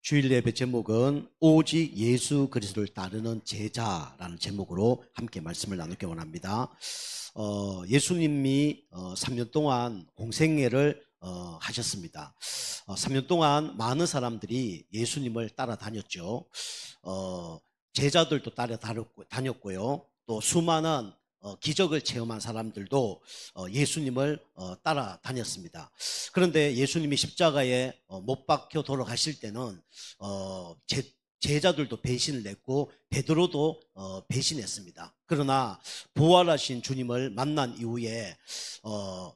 주일 예배 제목은 오직 예수 그리스도를 따르는 제자라는 제목으로 함께 말씀을 나누기 원합니다. 예수님이 3년 동안 공생애를 하셨습니다. 3년 동안 많은 사람들이 예수님을 따라다녔죠. 제자들도 따라다녔고요. 또 수많은 기적을 체험한 사람들도 예수님을 따라다녔습니다. 그런데 예수님이 십자가에 못 박혀 돌아가실 때는 제자들도 배신을 냈고 베드로도 배신했습니다. 그러나 부활하신 주님을 만난 이후에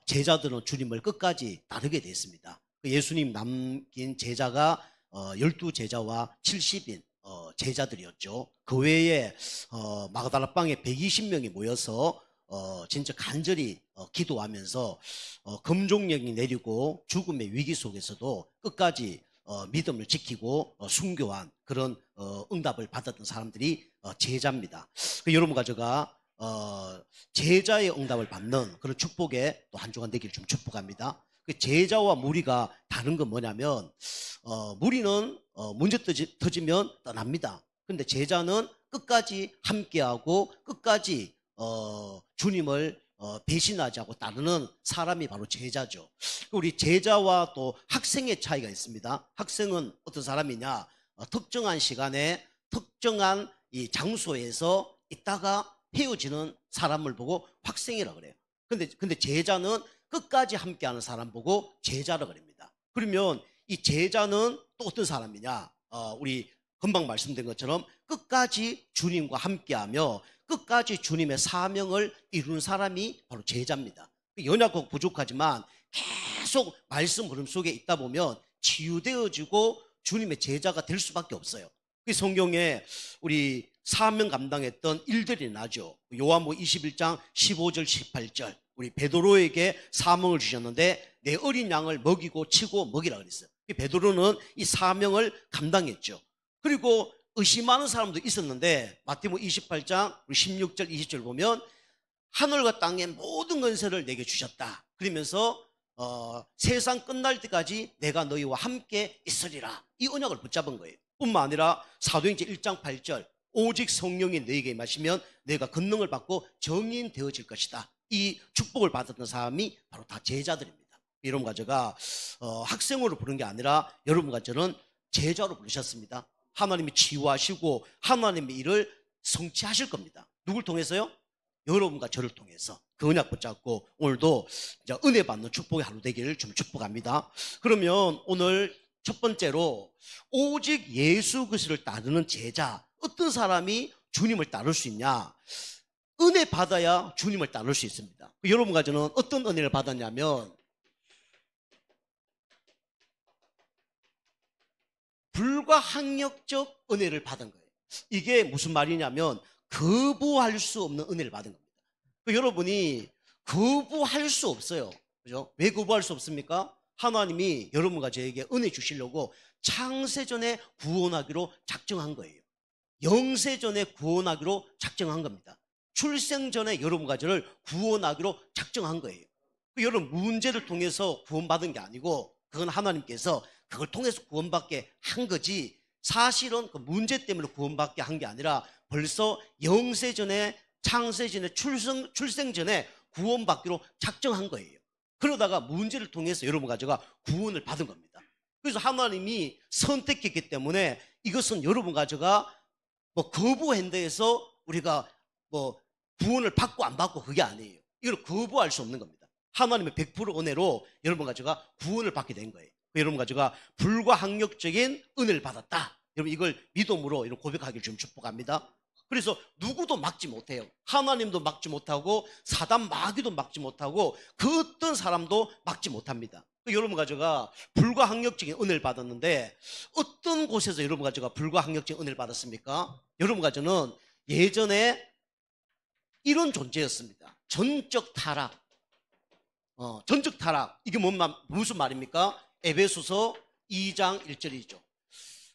제자들은 주님을 끝까지 따르게 됐습니다. 예수님 남긴 제자가 12제자와 70인 제자들이었죠. 그 외에 마가다라방에 120명이 모여서 진짜 간절히 기도하면서 금종령이 내리고 죽음의 위기 속에서도 끝까지 믿음을 지키고 순교한 그런 응답을 받았던 사람들이 제자입니다. 여러분과 제가 제자의 응답을 받는 그런 축복에 또 한 주간 되기를 좀 축복합니다. 제자와 무리가 다른 건 뭐냐면 무리는 문제 터지면 떠납니다. 그런데 제자는 끝까지 함께하고 끝까지 주님을 배신하지 않고 따르는 사람이 바로 제자죠. 우리 제자와 또 학생의 차이가 있습니다. 학생은 어떤 사람이냐, 특정한 시간에 특정한 이 장소에서 있다가 헤어지는 사람을 보고 학생이라 그래요. 근데 제자는 끝까지 함께하는 사람 보고 제자라 그럽니다. 그러면 이 제자는 또 어떤 사람이냐, 우리 금방 말씀드린 것처럼 끝까지 주님과 함께하며 끝까지 주님의 사명을 이루는 사람이 바로 제자입니다. 연약하고 부족하지만 계속 말씀 흐름 속에 있다 보면 치유되어지고 주님의 제자가 될 수밖에 없어요. 그 성경에 우리 사명 감당했던 일들이 나죠. 요한복음 21장 15절 18절 우리 베드로에게 사명을 주셨는데 내 어린 양을 먹이고 치고 먹이라 그랬어요. 베드로는 이 사명을 감당했죠. 그리고 의심하는 사람도 있었는데 마태복음 28장 16절 20절 보면 하늘과 땅의 모든 권세를 내게 주셨다. 그러면서 세상 끝날 때까지 내가 너희와 함께 있으리라. 이 언약을 붙잡은 거예요. 뿐만 아니라 사도행전 1장 8절 오직 성령이 너희에게 임하시면 너희가 권능을 받고 정인 되어질 것이다. 이 축복을 받았던 사람이 바로 다 제자들입니다. 여러분과 제가 학생으로 부른 게 아니라 여러분과 저는 제자로 부르셨습니다. 하나님이 치유하시고 하나님의 일을 성취하실 겁니다. 누굴 통해서요? 여러분과 저를 통해서 그 언약 붙잡고 오늘도 이제 은혜 받는 축복의 하루 되기를 좀 축복합니다. 그러면 오늘 첫 번째로 오직 예수 그리스도를 따르는 제자, 어떤 사람이 주님을 따를 수 있냐? 은혜 받아야 주님을 따를 수 있습니다. 여러분과 저는 어떤 은혜를 받았냐면 불가항력적 은혜를 받은 거예요. 이게 무슨 말이냐면 거부할 수 없는 은혜를 받은 겁니다. 여러분이 거부할 수 없어요. 그죠? 왜 거부할 수 없습니까? 하나님이 여러분과 저에게 은혜 주시려고 창세전에 구원하기로 작정한 거예요. 영세전에 구원하기로 작정한 겁니다. 출생전에 여러분과 저를 구원하기로 작정한 거예요. 여러분 문제를 통해서 구원받은 게 아니고 그건 하나님께서 그걸 통해서 구원받게 한 거지, 사실은 그 문제 때문에 구원받게 한 게 아니라 벌써 영세전에 창세전에 출생전에 구원받기로 작정한 거예요. 그러다가 문제를 통해서 여러분과 제가 구원을 받은 겁니다. 그래서 하나님이 선택했기 때문에 이것은 여러분과 제가 거부한다 해서 우리가 구원을 받고 안 받고 그게 아니에요. 이걸 거부할 수 없는 겁니다. 하나님의 100% 은혜로 여러분과 제가 구원을 받게 된 거예요. 여러분과 제가 불가항력적인 은혜를 받았다. 여러분 이걸 믿음으로 이런 고백하기를 좀 축복합니다. 그래서 누구도 막지 못해요. 하나님도 막지 못하고 사단 마귀도 막지 못하고 그 어떤 사람도 막지 못합니다. 여러분과 제가 불가항력적인 은혜를 받았는데 어떤 곳에서 여러분과 제가 불가항력적인 은혜를 받았습니까? 여러분과 저는 예전에 이런 존재였습니다. 전적 타락. 전적 타락. 이게 무슨 말입니까? 에베소서 2장 1절이죠.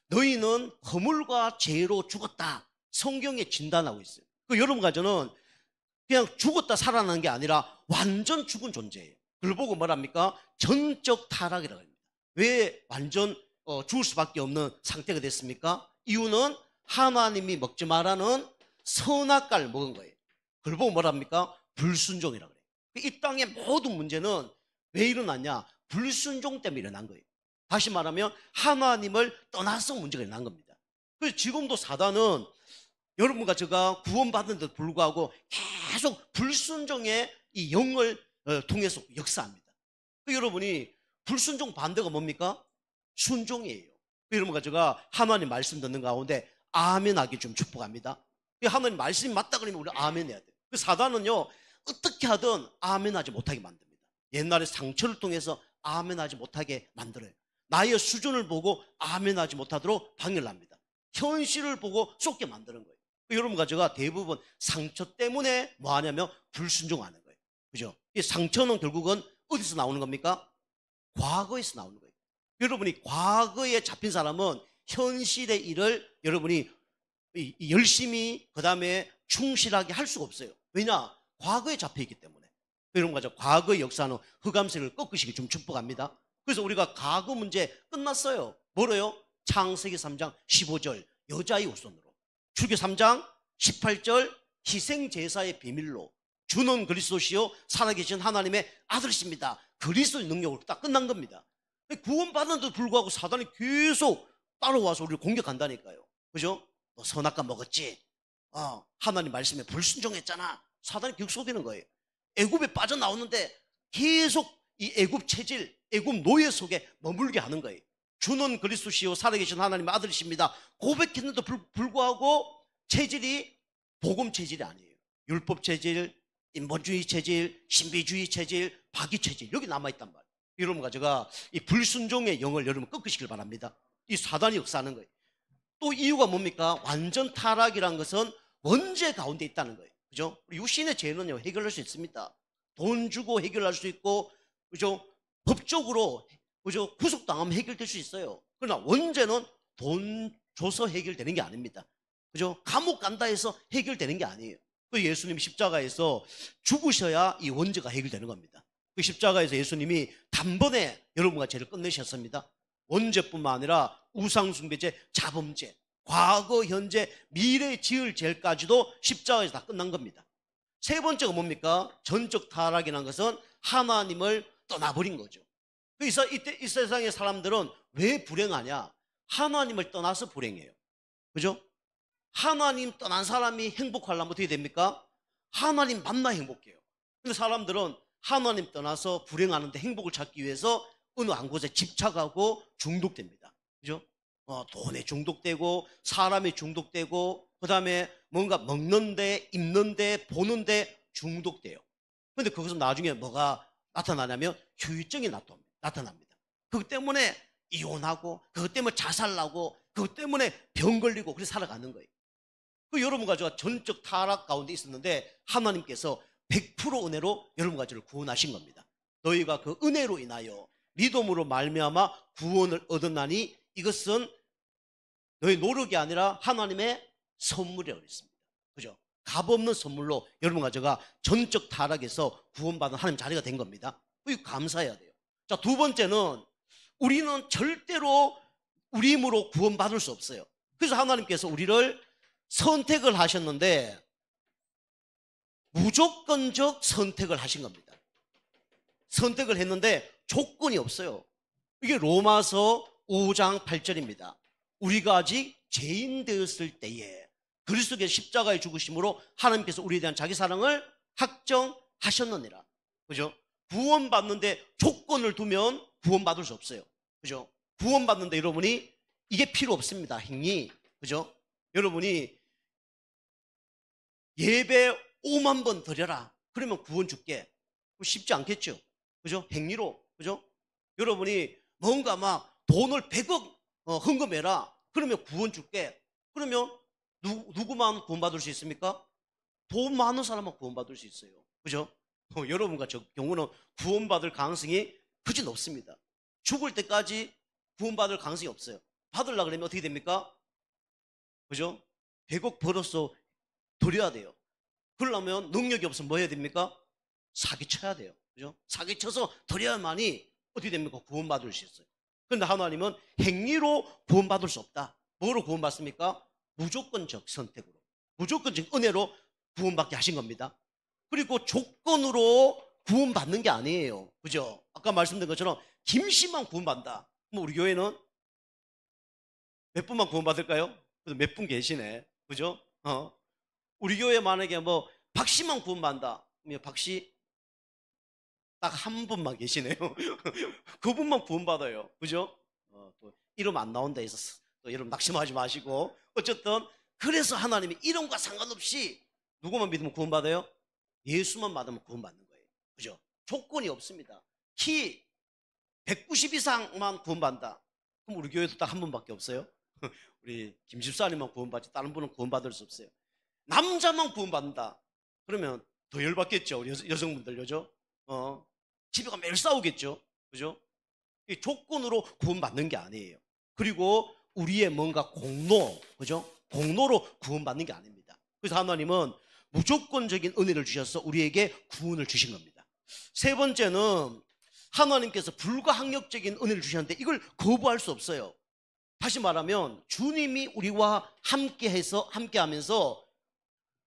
너희는 허물과 죄로 죽었다. 성경에 진단하고 있어요. 여러분과 저는 그냥 죽었다 살아나는 게 아니라 완전 죽은 존재예요. 그걸 보고 뭐랍니까? 전적 타락이라고 합니다. 왜 완전 죽을 수밖에 없는 상태가 됐습니까? 이유는 하나님이 먹지 말라는 선악과를 먹은 거예요. 그걸 보고 뭐랍니까? 불순종이라고 그래요. 이 땅의 모든 문제는 왜 일어났냐? 불순종 때문에 일어난 거예요. 다시 말하면 하나님을 떠나서 문제가 일어난 겁니다. 그래서 지금도 사단은 여러분과 제가 구원받은 데 불구하고 계속 불순종의 이 영을 통해서 역사합니다. 여러분이 불순종 반대가 뭡니까? 순종이에요. 여러분과 제가 하나님 말씀 듣는 가운데 아멘 하기 좀 축복합니다. 하나님 말씀이 맞다 그러면 우리 아멘 해야 돼요. 사단은요, 어떻게 하든 아멘 하지 못하게 만듭니다. 옛날에 상처를 통해서 아멘 하지 못하게 만들어요. 나의 수준을 보고 아멘 하지 못하도록 방해를 합니다. 현실을 보고 쏟게 만드는 거예요. 여러분과 제가 대부분 상처 때문에 뭐 하냐면 불순종하는 거예요. 그죠? 이 상처는 결국은 어디서 나오는 겁니까? 과거에서 나오는 거예요. 여러분이 과거에 잡힌 사람은 현실의 일을 여러분이 열심히 그 다음에 충실하게 할 수가 없어요. 왜냐? 과거에 잡혀있기 때문에. 여러분과 저 과거의 역사는 흑암색을 꺾으시기 좀 축복합니다. 그래서 우리가 과거 문제 끝났어요. 뭐래요? 창세기 3장 15절 여자의 후손으로, 출애굽기 3장 18절 희생제사의 비밀로, 주는 그리스도시요 살아계신 하나님의 아들이십니다. 그리스도의 능력으로 딱 끝난 겁니다. 구원받았는데도 불구하고 사단이 계속 따라와서 우리를 공격한다니까요. 그죠? 너 선악과 먹었지? 하나님 말씀에 불순종했잖아. 사단이 계속 속이는 거예요. 애굽에 빠져나오는데 계속 이 애굽 체질, 애굽 노예 속에 머물게 하는 거예요. 주는 그리스도시요 살아계신 하나님의 아들이십니다. 고백했는데도 불구하고 체질이 복음 체질이 아니에요. 율법 체질, 인본주의 체질, 신비주의 체질, 박이 체질, 여기 남아있단 말이에요. 여러분과 제가 이 불순종의 영을 여러분 꺾으시길 바랍니다. 이 사단이 역사하는 거예요. 또 이유가 뭡니까? 완전 타락이라는 것은 원죄 가운데 있다는 거예요. 그죠? 육신의 죄는요, 해결할 수 있습니다. 돈 주고 해결할 수 있고, 그죠? 법적으로, 그죠? 구속당하면 해결될 수 있어요. 그러나 원죄는 돈 줘서 해결되는 게 아닙니다. 그죠? 감옥 간다 해서 해결되는 게 아니에요. 그 예수님이 십자가에서 죽으셔야 이 원죄가 해결되는 겁니다. 그 십자가에서 예수님이 단번에 여러분과 죄를 끝내셨습니다. 원죄뿐만 아니라 우상숭배죄, 자범죄, 과거, 현재, 미래 지을 죄까지도 십자가에서 다 끝난 겁니다. 세 번째가 뭡니까? 전적 타락이라는 것은 하나님을 떠나버린 거죠. 그래서 이 세상의 사람들은 왜 불행하냐? 하나님을 떠나서 불행해요. 그죠? 하나님 떠난 사람이 행복하려면 어떻게 됩니까? 하나님 만나 행복해요. 근데 사람들은 하나님 떠나서 불행하는데 행복을 찾기 위해서 어느 한 곳에 집착하고 중독됩니다. 그죠? 돈에 중독되고 사람에 중독되고 그 다음에 뭔가 먹는데 입는데 보는데 중독돼요. 근데 거기서 나중에 뭐가 나타나냐면 후유증이 나타납니다. 그것 때문에 이혼하고 그것 때문에 자살하고 그것 때문에 병 걸리고 그래서 살아가는 거예요. 그 여러분과 저가 전적 타락 가운데 있었는데 하나님께서 100% 은혜로 여러분과 저를 구원하신 겁니다. 너희가 그 은혜로 인하여 믿음으로 말미암아 구원을 얻었나니 이것은 너희 노력이 아니라 하나님의 선물이라고 했습니다. 그죠? 값없는 선물로 여러분과 제가 전적 타락에서 구원받은 하나님 자리가 된 겁니다. 이거 감사해야 돼요. 자, 두 번째는 우리는 절대로 우리 힘으로 구원받을 수 없어요. 그래서 하나님께서 우리를 선택을 하셨는데 무조건적 선택을 하신 겁니다. 선택을 했는데 조건이 없어요. 이게 로마서 5장 8절입니다. 우리가 아직 죄인 되었을 때에 그리스도께서 십자가에 죽으심으로 하나님께서 우리에 대한 자기 사랑을 확정하셨느니라. 그죠? 구원받는데 조건을 두면 구원받을 수 없어요. 그죠? 구원받는데 여러분이 이게 필요 없습니다. 행위. 그죠? 여러분이 예배 5만 번 드려라. 그러면 구원 줄게. 쉽지 않겠죠? 그죠? 행위로. 그죠? 여러분이 뭔가 막 돈을 100억 헌금해라. 그러면 구원 줄게. 그러면 누구만 구원받을 수 있습니까? 돈 많은 사람만 구원받을 수 있어요. 그죠? 여러분과 저 경우는 구원받을 가능성이 그지 높습니다. 죽을 때까지 구원받을 가능성이 없어요. 받으려고 그러면 어떻게 됩니까? 그죠? 100억 벌어서 드려야 돼요. 그러려면 능력이 없으면 뭐 해야 됩니까? 사기쳐야 돼요. 그죠? 사기쳐서 드려야만이 어떻게 됩니까? 구원받을 수 있어요. 그런데 하나님은 행위로 구원받을 수 없다. 뭐로 구원받습니까? 무조건적 선택으로, 무조건적 은혜로 구원받게 하신 겁니다. 그리고 조건으로 구원받는 게 아니에요. 그죠? 아까 말씀드린 것처럼 김씨만 구원받는다. 그럼 우리 교회는 몇 분만 구원받을까요? 몇 분 계시네. 그죠? 우리 교회 만약에 뭐 박씨만 구원받는다. 그러면 박씨 딱 한 분만 계시네요. 그분만 구원받아요. 그죠? 또 이름 안 나온다 해서 또 이름 낙심하지 마시고. 어쨌든 그래서 하나님이 이름과 상관없이 누구만 믿으면 구원받아요? 예수만 받으면 구원받는 거예요. 그죠? 조건이 없습니다. 키 190 이상만 구원받는다. 그럼 우리 교회도 딱 한 분밖에 없어요. 우리 김 집사님만 구원받지 다른 분은 구원받을 수 없어요. 남자만 구원받는다. 그러면 더 열받겠죠. 우리 여성분들, 그죠? 집에 가면 매일 싸우겠죠. 그죠? 이 조건으로 구원받는 게 아니에요. 그리고 우리의 뭔가 공로, 그죠? 공로로 구원받는 게 아닙니다. 그래서 하나님은 무조건적인 은혜를 주셔서 우리에게 구원을 주신 겁니다. 세 번째는 하나님께서 불가항력적인 은혜를 주셨는데 이걸 거부할 수 없어요. 다시 말하면 주님이 우리와 함께하면서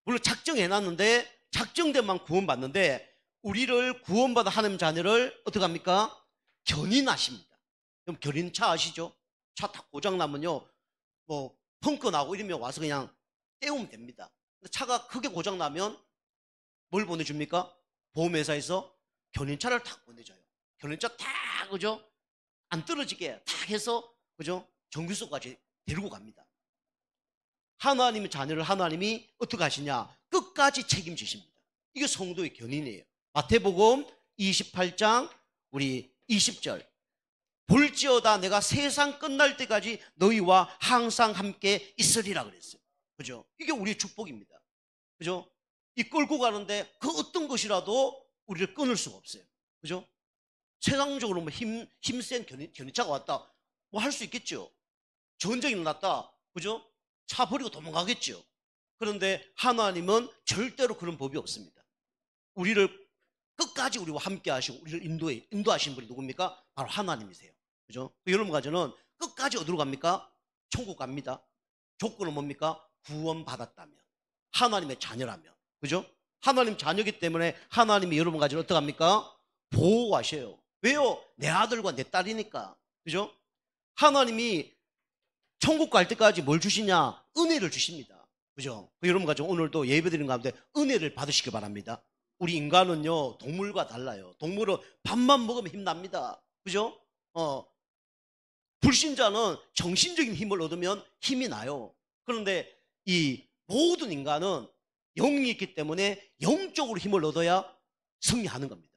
물론 작정해놨는데 작정된 만 구원받는데 우리를 구원받아 하나님 자녀를 어떻게 합니까? 견인하십니다. 그럼 견인차 아시죠? 차 딱 고장나면요 뭐 펑크 나고 이러면 와서 그냥 떼우면 됩니다. 차가 크게 고장나면 뭘 보내줍니까? 보험회사에서 견인차를 탁 보내줘요. 견인차 탁, 그죠? 안 떨어지게 탁 해서, 그죠? 정비소까지 데리고 갑니다. 하나님의 자녀를 하나님이 어떻게 하시냐? 끝까지 책임지십니다. 이게 성도의 견인이에요. 마태복음 28장 우리 20절. 볼지어다 내가 세상 끝날 때까지 너희와 항상 함께 있으리라 그랬어요. 그죠? 이게 우리의 축복입니다. 그죠? 이 끌고 가는데 그 어떤 것이라도 우리를 끊을 수가 없어요. 그죠? 세상적으로 뭐 힘센 견인차가 왔다. 뭐 할 수 있겠죠. 전쟁이 일어났다. 그죠? 차 버리고 도망가겠죠. 그런데 하나님은 절대로 그런 법이 없습니다. 우리를 끝까지 우리와 함께 하시고 우리를 인도하신 분이 누굽니까? 바로 하나님이세요. 그죠? 여러분과 저는 끝까지 어디로 갑니까? 천국 갑니다. 조건은 뭡니까? 구원받았다면, 하나님의 자녀라면. 그죠? 하나님 자녀이기 때문에 하나님이 여러분과 저를 어떻게 합니까? 보호하셔요. 왜요? 내 아들과 내 딸이니까. 그죠? 하나님이 천국 갈 때까지 뭘 주시냐? 은혜를 주십니다. 그죠? 여러분과 저 오늘도 예배드리는 가운데 은혜를 받으시기 바랍니다. 우리 인간은요 동물과 달라요. 동물은 밥만 먹으면 힘납니다. 그죠? 불신자는 정신적인 힘을 얻으면 힘이 나요. 그런데 이 모든 인간은 영이 있기 때문에 영적으로 힘을 얻어야 승리하는 겁니다.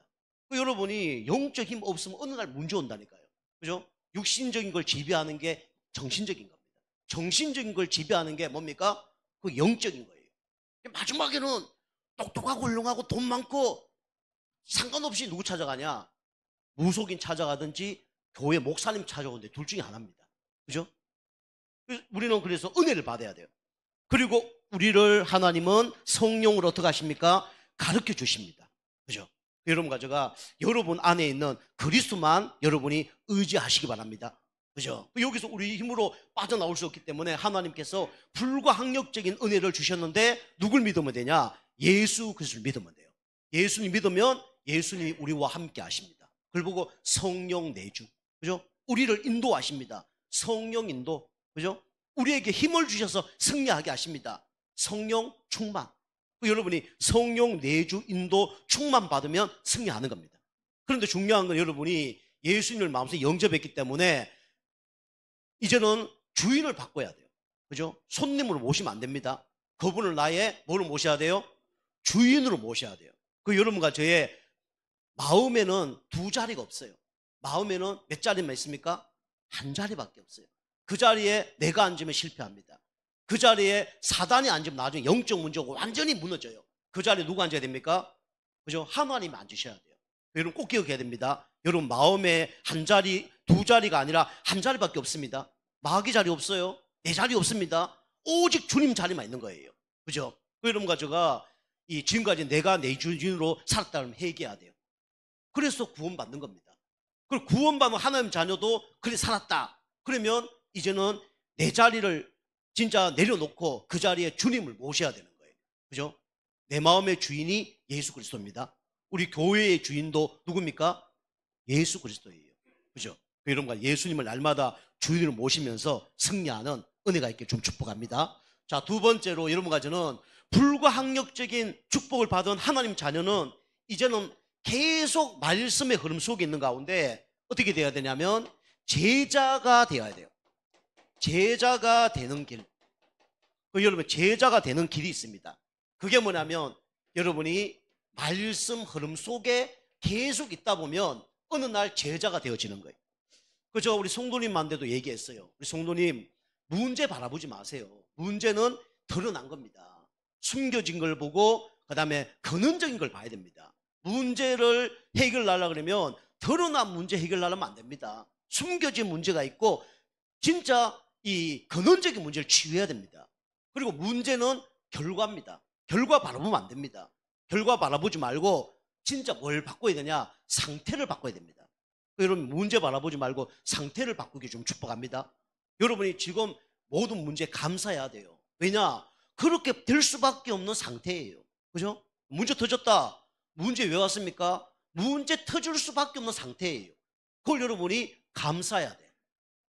여러분이 영적 힘 없으면 어느 날 문제 온다니까요. 그죠? 육신적인 걸 지배하는 게 정신적인 겁니다. 정신적인 걸 지배하는 게 뭡니까? 그 영적인 거예요. 마지막에는 똑똑하고 훌륭하고 돈 많고 상관없이 누구 찾아가냐? 무속인 찾아가든지 교회 목사님 찾아오는데 둘 중에 하나입니다. 그죠? 우리는 그래서 은혜를 받아야 돼요. 그리고 우리를 하나님은 성령으로 어떻게 하십니까? 가르쳐 주십니다. 그죠? 여러분과 제가 여러분 안에 있는 그리스도만 여러분이 의지하시기 바랍니다. 그죠? 여기서 우리 힘으로 빠져나올 수 없기 때문에 하나님께서 불가항력적인 은혜를 주셨는데 누굴 믿으면 되냐? 예수 그리스도를 믿으면 돼요. 예수님 믿으면 예수님이 우리와 함께 하십니다. 그걸 보고 성령 내주. 그죠? 우리를 인도하십니다. 성령 인도. 그죠? 우리에게 힘을 주셔서 승리하게 하십니다. 성령 충만. 여러분이 성령 내주 인도 충만 받으면 승리하는 겁니다. 그런데 중요한 건 여러분이 예수님을 마음속에 영접했기 때문에 이제는 주인을 바꿔야 돼요. 그죠? 손님으로 모시면 안 됩니다. 그분을 나의 뭐로 모셔야 돼요? 주인으로 모셔야 돼요. 여러분과 저의 마음에는 두 자리가 없어요. 마음에는 몇 자리만 있습니까? 한 자리밖에 없어요. 그 자리에 내가 앉으면 실패합니다. 그 자리에 사단이 앉으면 나중에 영적 문제고 완전히 무너져요. 그 자리에 누가 앉아야 됩니까? 그죠? 하나님이 앉으셔야 돼요. 여러분 꼭 기억해야 됩니다. 여러분 마음에 한 자리, 두 자리가 아니라 한 자리밖에 없습니다. 마귀 자리 없어요. 내 자리 없습니다. 오직 주님 자리만 있는 거예요. 그죠? 여러분과 제가 지금까지 내가 내 주인으로 살았다면 회개해야 돼요. 그래서 구원받는 겁니다. 그리고 구원받은 하나님 자녀도 그래 살았다. 그러면 이제는 내 자리를 진짜 내려놓고 그 자리에 주님을 모셔야 되는 거예요. 그죠? 내 마음의 주인이 예수 그리스도입니다. 우리 교회의 주인도 누굽니까? 예수 그리스도예요. 그죠? 여러분과 예수님을 날마다 주인으로 모시면서 승리하는 은혜가 있게 좀 축복합니다. 자, 두 번째로 여러분과 저는 불가항력적인 축복을 받은 하나님 자녀는 이제는 계속 말씀의 흐름 속에 있는 가운데 어떻게 되어야 되냐면 제자가 되어야 돼요. 제자가 되는 길. 여러분, 제자가 되는 길이 있습니다. 그게 뭐냐면 여러분이 말씀 흐름 속에 계속 있다 보면 어느 날 제자가 되어지는 거예요. 그죠? 우리 성도님한테도 얘기했어요. 우리 성도님, 문제 바라보지 마세요. 문제는 드러난 겁니다. 숨겨진 걸 보고 그 다음에 근원적인 걸 봐야 됩니다. 문제를 해결하려고 그러면 드러난 문제 해결하려면 안 됩니다. 숨겨진 문제가 있고 진짜 이 근원적인 문제를 치유해야 됩니다. 그리고 문제는 결과입니다. 결과 바라보면 안 됩니다. 결과 바라보지 말고 진짜 뭘 바꿔야 되냐? 상태를 바꿔야 됩니다. 여러분, 문제 바라보지 말고 상태를 바꾸기 좀 축복합니다. 여러분이 지금 모든 문제에 감사해야 돼요. 왜냐? 그렇게 될 수밖에 없는 상태예요. 그죠? 문제 터졌다. 문제 왜 왔습니까? 문제 터질 수밖에 없는 상태예요. 그걸 여러분이 감사해야 돼.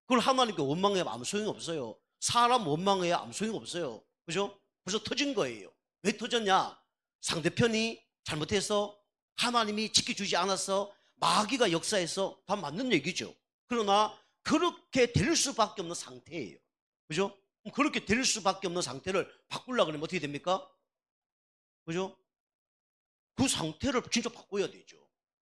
그걸 하나님께 원망해야 아무 소용이 없어요. 사람 원망해야 아무 소용이 없어요. 그죠? 벌써 터진 거예요. 왜 터졌냐? 상대편이 잘못해서, 하나님이 지켜주지 않아서, 마귀가 역사해서, 다 맞는 얘기죠. 그러나 그렇게 될 수밖에 없는 상태예요. 그죠? 그렇게 될 수밖에 없는 상태를 바꾸려고 하면 어떻게 됩니까? 그죠? 그 상태를 진짜 바꿔야 되죠.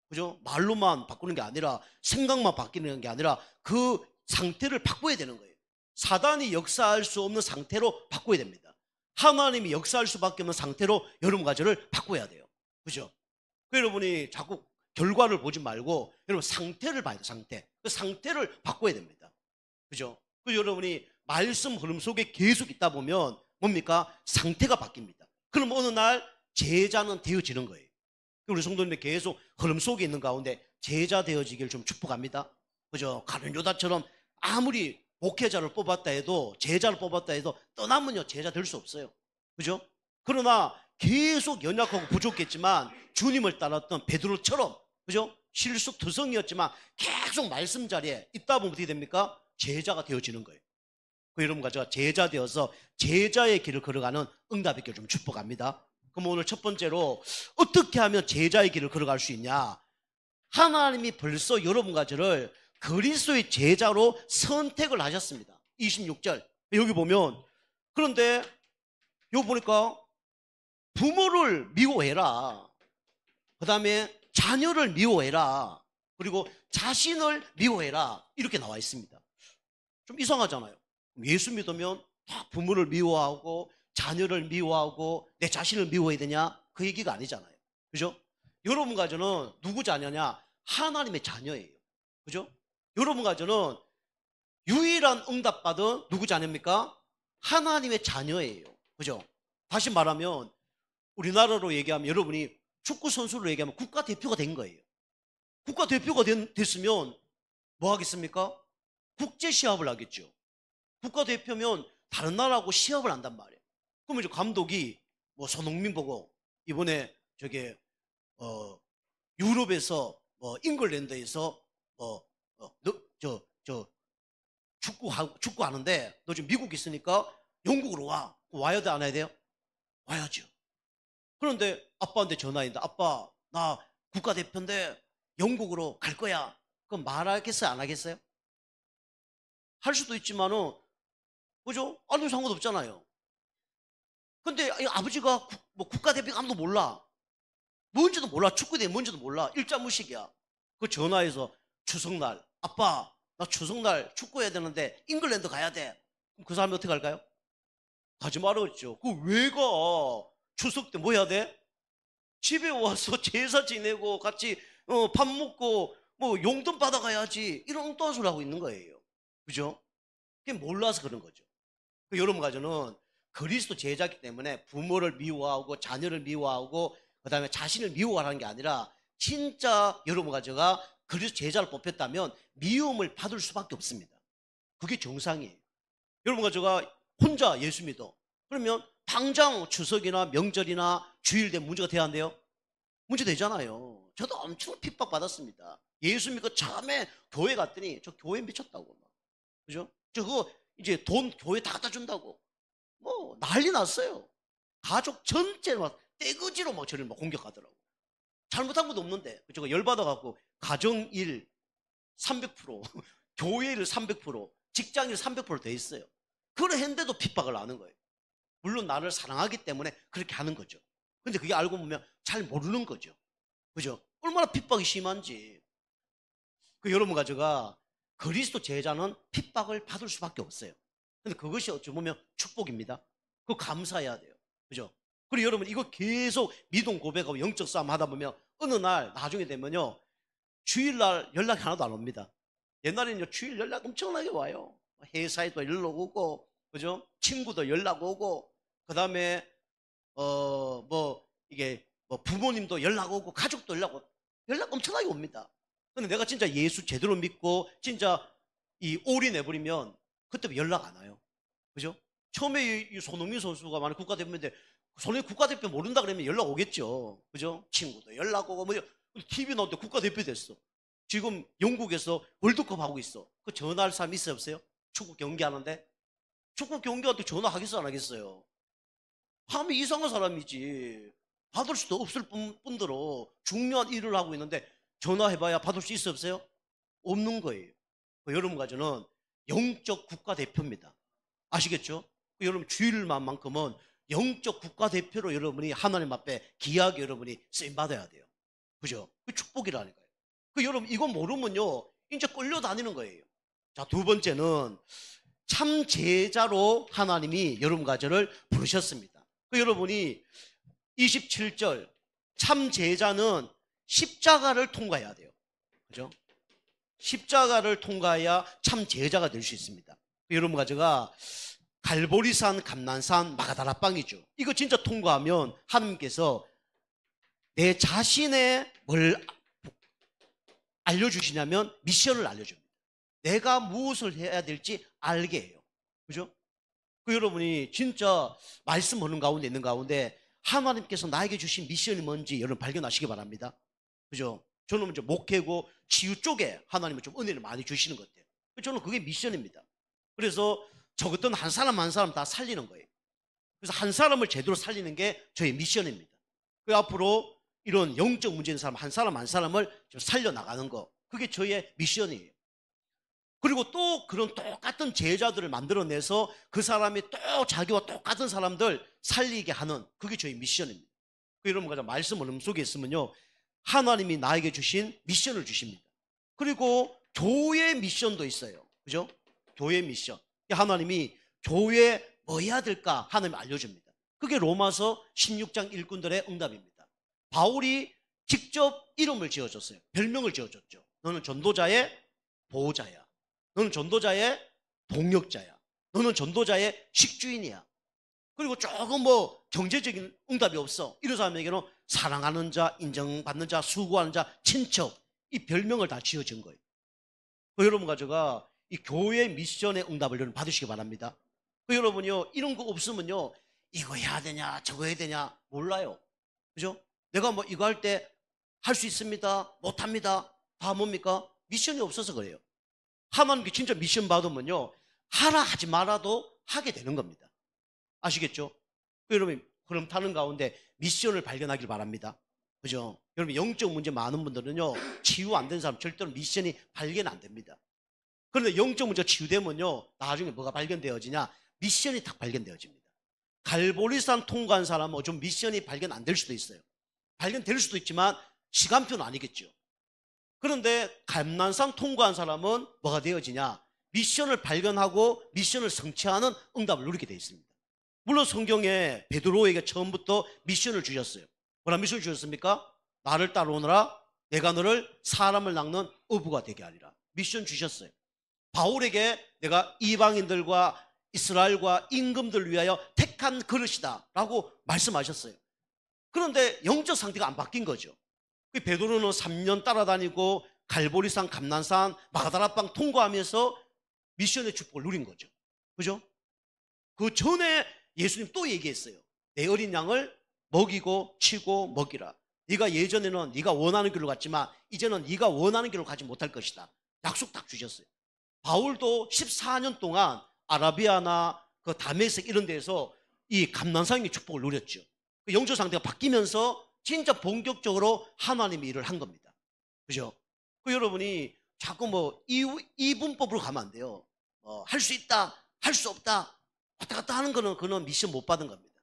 그죠? 말로만 바꾸는 게 아니라, 생각만 바뀌는 게 아니라 그 상태를 바꿔야 되는 거예요. 사단이 역사할 수 없는 상태로 바꿔야 됩니다. 하나님이 역사할 수밖에 없는 상태로 여러분과 저를 바꿔야 돼요. 그죠? 여러분이 자꾸 결과를 보지 말고 여러분 상태를 봐야 돼요. 상태. 그 상태를 바꿔야 됩니다. 그죠? 그 여러분이 말씀 흐름 속에 계속 있다 보면 뭡니까? 상태가 바뀝니다. 그럼 어느 날 제자는 되어지는 거예요. 우리 성도님들 계속 흐름 속에 있는 가운데 제자 되어지길 좀 축복합니다. 그죠? 가룟 유다처럼 아무리 목회자를 뽑았다 해도, 제자를 뽑았다 해도 떠나면요 제자 될 수 없어요. 그죠? 그러나 계속 연약하고 부족했지만 주님을 따랐던 베드로처럼, 그죠? 실수투성이었지만 계속 말씀 자리에 있다 보면 어떻게 됩니까? 제자가 되어지는 거예요. 그 여러분과 제가 제자 되어서 제자의 길을 걸어가는 응답의 길을 좀 축복합니다. 그럼 오늘 첫 번째로 어떻게 하면 제자의 길을 걸어갈 수 있냐? 하나님이 벌써 여러분과 저를 그리스도의 제자로 선택을 하셨습니다. 26절 여기 보면, 그런데 여기 보니까 부모를 미워해라, 그 다음에 자녀를 미워해라, 그리고 자신을 미워해라, 이렇게 나와 있습니다. 좀 이상하잖아요. 예수 믿으면 다 부모를 미워하고 자녀를 미워하고 내 자신을 미워해야 되냐? 그 얘기가 아니잖아요. 그죠? 여러분과 저는 누구 자녀냐? 하나님의 자녀예요. 그죠? 여러분과 저는 유일한 응답받은 누구 자녀입니까? 하나님의 자녀예요. 그죠? 다시 말하면 우리나라로 얘기하면, 여러분이 축구 선수로 얘기하면 국가대표가 된 거예요. 국가대표가 됐으면 뭐 하겠습니까? 국제시합을 하겠죠. 국가대표면 다른 나라하고 시합을 한단 말이에요. 그러면 이제 감독이 뭐 손흥민 보고 이번에 저게 유럽에서 잉글랜드에서 축구 하는데 너 지금 미국 있으니까 영국으로 와야 돼, 안 와야 돼요? 와야죠. 그런데 아빠한테 전화했는데, 아빠 나 국가대표인데 영국으로 갈 거야. 그럼 말하겠어요, 안 하겠어요? 할 수도 있지만은, 그죠? 아무 상관없잖아요. 근데 아버지가 국가대표가 아무도 몰라. 뭔지도 몰라. 축구대회 뭔지도 몰라. 일자무식이야. 그 전화해서 추석날, 아빠 나 추석날 축구해야 되는데 잉글랜드 가야 돼. 그럼 그 사람이 어떻게 할까요? 가지 말았죠. 그 왜 가? 추석 때 뭐 해야 돼? 집에 와서 제사 지내고 같이 밥 먹고 뭐 용돈 받아가야지. 이런 엉뚱한 소리 하고 있는 거예요. 그죠? 그게 몰라서 그런 거죠. 여러분 가정은 그리스도 제자이기 때문에 부모를 미워하고 자녀를 미워하고 그 다음에 자신을 미워하는 게 아니라 진짜 여러분 가정가 그래서 제자를 뽑혔다면 미움을 받을 수밖에 없습니다. 그게 정상이에요. 여러분과 제가 혼자 예수 믿어. 그러면 당장 추석이나 명절이나 주일 되면 문제가 돼야 한대요? 문제 되잖아요. 저도 엄청 핍박받았습니다. 예수 믿고 처음에 교회 갔더니 저 교회 미쳤다고. 그죠? 저 그거 이제 돈 교회 다 갖다 준다고. 뭐 난리 났어요. 가족 전체를 막 떼거지로 막 저를 막 공격하더라고. 잘못한 것도 없는데. 제가 열받아갖고 가정일 300%, 교회일 300%, 직장일 300%돼 있어요. 그걸 했는데도 핍박을 하는 거예요. 물론 나를 사랑하기 때문에 그렇게 하는 거죠. 근데 그게 알고 보면 잘 모르는 거죠. 그죠? 얼마나 핍박이 심한지. 여러분과 제가 그리스도 제자는 핍박을 받을 수밖에 없어요. 근데 그것이 어찌 보면 축복입니다. 그거 감사해야 돼요. 그죠? 그리고 여러분 이거 계속 미동 고백하고 영적 싸움 하다 보면 어느 날 나중에 되면요. 주일날 연락이 하나도 안 옵니다. 옛날에는 주일 연락 엄청나게 와요. 회사에도 연락 오고, 그죠? 친구도 연락 오고, 그 다음에, 이게, 부모님도 연락 오고, 가족도 연락 오고, 연락 엄청나게 옵니다. 근데 내가 진짜 예수 제대로 믿고, 진짜 올인해버리면, 그때 연락 안 와요. 그죠? 처음에 이 손흥민 선수가 만약 국가대표인데, 손흥민 국가대표 모른다 그러면 연락 오겠죠. 그죠? 친구도 연락 오고, TV 나올 때 국가대표 됐어. 지금 영국에서 월드컵 하고 있어. 그 전화할 사람 있어요, 없어요? 축구 경기하는데? 축구 경기한테 전화하겠어, 안 하겠어요? 하면 이상한 사람이지. 받을 수도 없을 뿐더러 중요한 일을 하고 있는데 전화해봐야 받을 수 있어, 없어요? 없는 거예요. 여러분과 저는 영적 국가대표입니다. 아시겠죠? 여러분 주일만큼은 영적 국가대표로 여러분이 하나님 앞에 귀하게 여러분이 쓰임받아야 돼요. 그죠? 그 축복이라니까요. 여러분 이거 모르면요 이제 끌려다니는 거예요. 자, 두 번째는 참 제자로 하나님이 여러분과 저를 부르셨습니다. 여러분이 27절 참 제자는 십자가를 통과해야 돼요. 그죠? 십자가를 통과해야 참 제자가 될 수 있습니다. 여러분과 제가 갈보리산, 감난산, 마가다라빵이죠. 이거 진짜 통과하면 하나님께서 내 자신의 뭘 알려주시냐면 미션을 알려줍니다. 내가 무엇을 해야 될지 알게 해요. 그죠? 여러분이 진짜 말씀 보는 가운데 있는 가운데 하나님께서 나에게 주신 미션이 뭔지 여러분 발견하시기 바랍니다. 그죠? 저는 이제 목회고 치유 쪽에 하나님은 좀 은혜를 많이 주시는 것 같아요. 저는 그게 미션입니다. 그래서 적었던 한 사람 한 사람 다 살리는 거예요. 그래서 한 사람을 제대로 살리는 게 저의 미션입니다. 앞으로 이런 영적 문제 있는 사람 한 사람 한 사람을 좀 살려나가는 거, 그게 저의 미션이에요. 그리고 또 그런 똑같은 제자들을 만들어내서 그 사람이 또 자기와 똑같은 사람들 살리게 하는, 그게 저희 미션입니다. 여러분과 말씀 얼음 속에 있으면요 하나님이 나에게 주신 미션을 주십니다. 그리고 교회 미션도 있어요. 그죠? 교회 미션. 하나님이 교회에 뭐 해야 될까 하나님이 알려줍니다. 그게 로마서 16장 일꾼들의 응답입니다. 바울이 직접 이름을 지어줬어요. 별명을 지어줬죠. 너는 전도자의 보호자야. 너는 전도자의 동역자야. 너는 전도자의 식주인이야. 그리고 조금 경제적인 응답이 없어. 이런 사람에게는 사랑하는 자, 인정받는 자, 수고하는 자, 친척, 이 별명을 다 지어준 거예요. 여러분과 제가 이 교회 미션의 응답을 여러분 받으시기 바랍니다. 여러분요 이런 거 없으면요 이거 해야 되냐 저거 해야 되냐 몰라요. 그죠? 내가 이거 할 때 할 수 있습니다 못합니다 다 뭡니까? 미션이 없어서 그래요. 하나님께 진짜 미션 받으면요 하라 하지 말아도 하게 되는 겁니다. 아시겠죠? 여러분 그럼 타는 가운데 미션을 발견하길 바랍니다. 그죠? 여러분 영적 문제 많은 분들은요 치유 안 된 사람 절대로 미션이 발견 안 됩니다. 그런데 영적 문제가 치유되면요 나중에 뭐가 발견되어지냐? 미션이 딱 발견되어집니다. 갈보리산 통과한 사람은 좀 미션이 발견 안 될 수도 있어요. 발견될 수도 있지만 시간표는 아니겠죠. 그런데 감난산 통과한 사람은 뭐가 되어지냐? 미션을 발견하고 미션을 성취하는 응답을 누리게 되어 있습니다. 물론 성경에 베드로에게 처음부터 미션을 주셨어요. 뭐라 미션을 주셨습니까? 나를 따라오너라 내가 너를 사람을 낚는 어부가 되게 하리라. 미션 주셨어요. 바울에게 내가 이방인들과 이스라엘과 임금들을 위하여 택한 그릇이다 라고 말씀하셨어요. 그런데 영적 상태가 안 바뀐 거죠. 베드로는 3년 따라다니고 갈보리산, 감난산, 마가다라방 통과하면서 미션의 축복을 누린 거죠. 그죠? 그 전에 예수님 또 얘기했어요. 내 어린 양을 먹이고 치고 먹이라. 네가 예전에는 네가 원하는 길로 갔지만 이제는 네가 원하는 길로 가지 못할 것이다. 약속 딱 주셨어요. 바울도 14년 동안 아라비아나 그 다메섹 이런 데서 이 감난산의 축복을 누렸죠. 그 영적 상태가 바뀌면서 진짜 본격적으로 하나님의 일을 한 겁니다. 그죠? 그 여러분이 자꾸 뭐 이분법으로 가면 안 돼요. 할 수 있다, 할 수 없다, 왔다 갔다 하는 거는 그는 미션 못 받은 겁니다.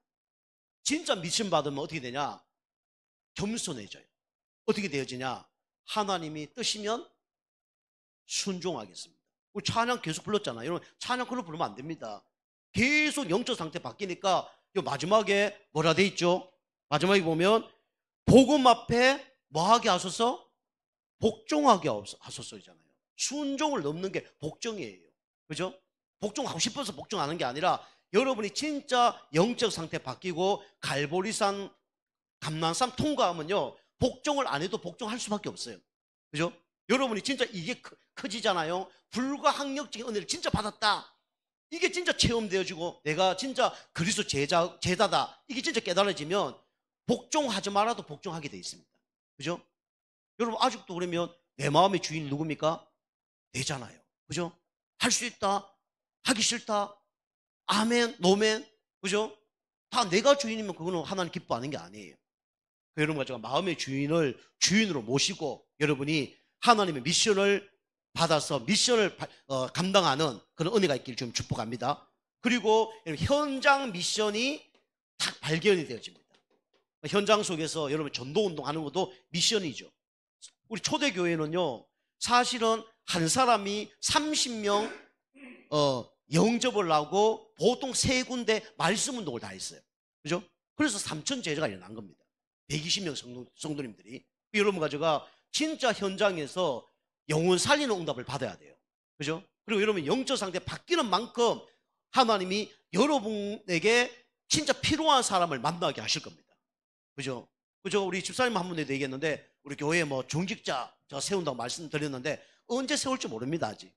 진짜 미션 받으면 어떻게 되냐? 겸손해져요. 어떻게 되어지냐? 하나님이 뜨시면 순종하겠습니다. 우리 찬양 계속 불렀잖아요. 여러분, 찬양 그걸로 부르면 안 됩니다. 계속 영적 상태 바뀌니까 마지막에 뭐라 돼 있죠? 마지막에 보면 복음 앞에 뭐하게 하소서? 복종하게 하소서잖아요. 순종을 넘는 게 복종이에요. 그죠? 복종하고 싶어서 복종하는 게 아니라 여러분이 진짜 영적 상태 바뀌고 갈보리산, 감난산 통과하면요, 복종을 안 해도 복종할 수밖에 없어요. 그죠? 여러분이 진짜 이게 커지잖아요. 불가항력적인 은혜를 진짜 받았다. 이게 진짜 체험되어지고 내가 진짜 그리스도 제자다. 이게 진짜 깨달아지면 복종하지 말아도 복종하게 돼 있습니다. 그죠? 여러분 아직도 그러면 내 마음의 주인 누굽니까? 내잖아요. 그죠? 할 수 있다. 하기 싫다. 아멘, 노멘. 그죠? 다 내가 주인이면 그거는 하나님 기뻐하는 게 아니에요. 여러분과 제가 마음의 주인을 주인으로 모시고 여러분이 하나님의 미션을 받아서 미션을 감당하는 그런 은혜가 있기를 좀 축복합니다. 그리고 현장 미션이 딱 발견이 되어집니다. 현장 속에서 여러분 전도운동 하는 것도 미션이죠. 우리 초대교회는요, 사실은 한 사람이 30명 영접을 하고 보통 3군데 말씀운동을 다 했어요. 그죠? 그래서 3천 제자가 일어난 겁니다. 120명 성도님들이. 여러분과 제가 진짜 현장에서 영혼 살리는 응답을 받아야 돼요. 그죠? 그리고 여러분 영적 상태 바뀌는 만큼 하나님이 여러분에게 진짜 필요한 사람을 만나게 하실 겁니다. 그죠? 그죠? 우리 집사님 한 분에도 얘기했는데 우리 교회에 뭐 중직자 저 세운다고 말씀드렸는데 언제 세울지 모릅니다. 아직.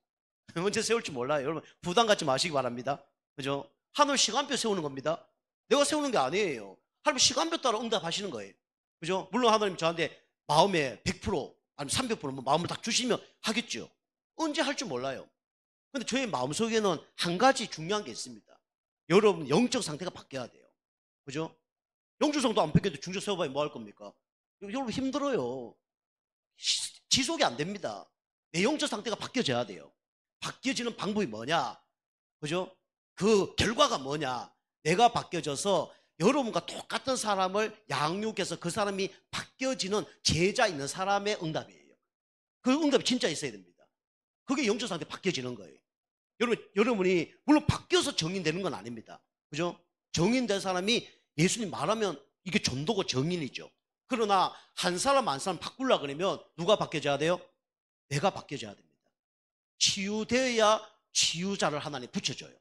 언제 세울지 몰라요. 여러분 부담 갖지 마시기 바랍니다. 그죠? 하늘 시간표 세우는 겁니다. 내가 세우는 게 아니에요. 하나님 시간표 따라 응답하시는 거예요. 그죠? 물론 하나님 저한테 마음에 100% 아니면 300% 마음을 딱 주시면 하겠죠. 언제 할지 몰라요. 근데 저의 마음속에는 한 가지 중요한 게 있습니다. 여러분 영적 상태가 바뀌어야 돼요. 그죠? 영주성도 안 바뀌어도 중적 세워봐야 뭐 할 겁니까? 여러분 힘들어요. 지속이 안 됩니다. 내 영적 상태가 바뀌어져야 돼요. 바뀌어지는 방법이 뭐냐? 그죠? 그 결과가 뭐냐? 내가 바뀌어져서 여러분과 똑같은 사람을 양육해서 그 사람이 바뀌어지는 제자 있는 사람의 응답이에요. 그 응답이 진짜 있어야 됩니다. 그게 영적 상태 바뀌어지는 거예요. 여러분이 물론 바뀌어서 정인되는 건 아닙니다. 그죠? 정인된 사람이 예수님 말하면 이게 전도고 정인이죠. 그러나 한 사람 한 사람 바꾸려고 그러면 누가 바뀌어져야 돼요? 내가 바뀌어져야 됩니다. 치유되어야 치유자를 하나님 붙여줘요.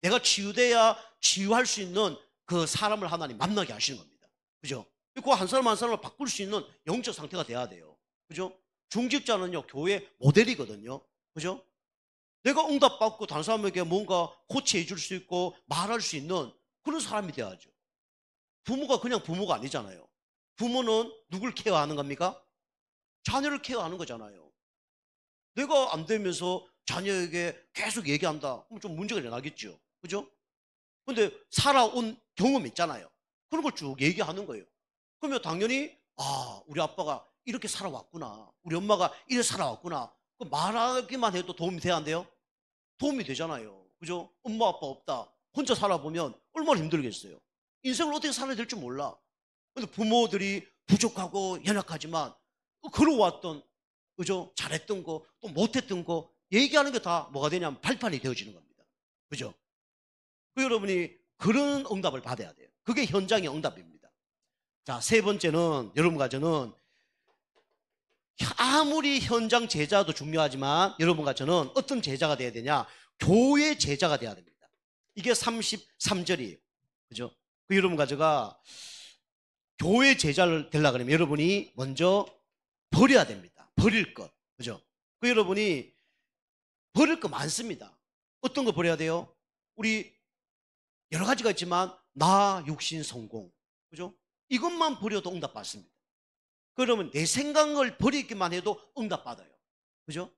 내가 치유돼야 치유할 수 있는 그 사람을 하나님 만나게 하시는 겁니다. 그죠? 그 한 사람 한 사람을 바꿀 수 있는 영적 상태가 돼야 돼요. 그죠? 중직자는요, 교회 모델이거든요. 그죠? 내가 응답받고 다른 사람에게 뭔가 코치해 줄 수 있고 말할 수 있는 그런 사람이 돼야죠. 부모가 그냥 부모가 아니잖아요. 부모는 누굴 케어하는 겁니까? 자녀를 케어하는 거잖아요. 내가 안 되면서 자녀에게 계속 얘기한다. 그럼 좀 문제가 일어나겠죠. 그죠? 근데 살아온 경험이 있잖아요. 그런 걸 쭉 얘기하는 거예요. 그러면 당연히 우리 아빠가 이렇게 살아왔구나. 우리 엄마가 이렇게 살아왔구나. 그 말하기만 해도 도움이 돼야 안 돼요? 도움이 되잖아요. 그죠? 엄마 아빠 없다. 혼자 살아보면 얼마나 힘들겠어요. 인생을 어떻게 살아야 될지 몰라. 근데 부모들이 부족하고 연약하지만 걸어왔던, 그죠? 잘했던 거, 또 못했던 거 얘기하는 게 다 뭐가 되냐면 발판이 되어지는 겁니다. 그죠? 그 여러분이 그런 응답을 받아야 돼요. 그게 현장의 응답입니다. 자, 세 번째는 여러분과 저는 아무리 현장 제자도 중요하지만 여러분과 저는 어떤 제자가 돼야 되냐? 교회 제자가 돼야 됩니다. 이게 33절이에요. 그죠? 그 여러분과 제가 교회 제자를 되려고 하면 여러분이 먼저 버려야 됩니다. 버릴 것. 그죠? 그 여러분이 버릴 거 많습니다. 어떤 거 버려야 돼요? 우리 여러 가지가 있지만 나, 육신, 성공. 그죠? 이것만 버려도 응답받습니다. 그러면 내 생각을 버리기만 해도 응답받아요. 그죠?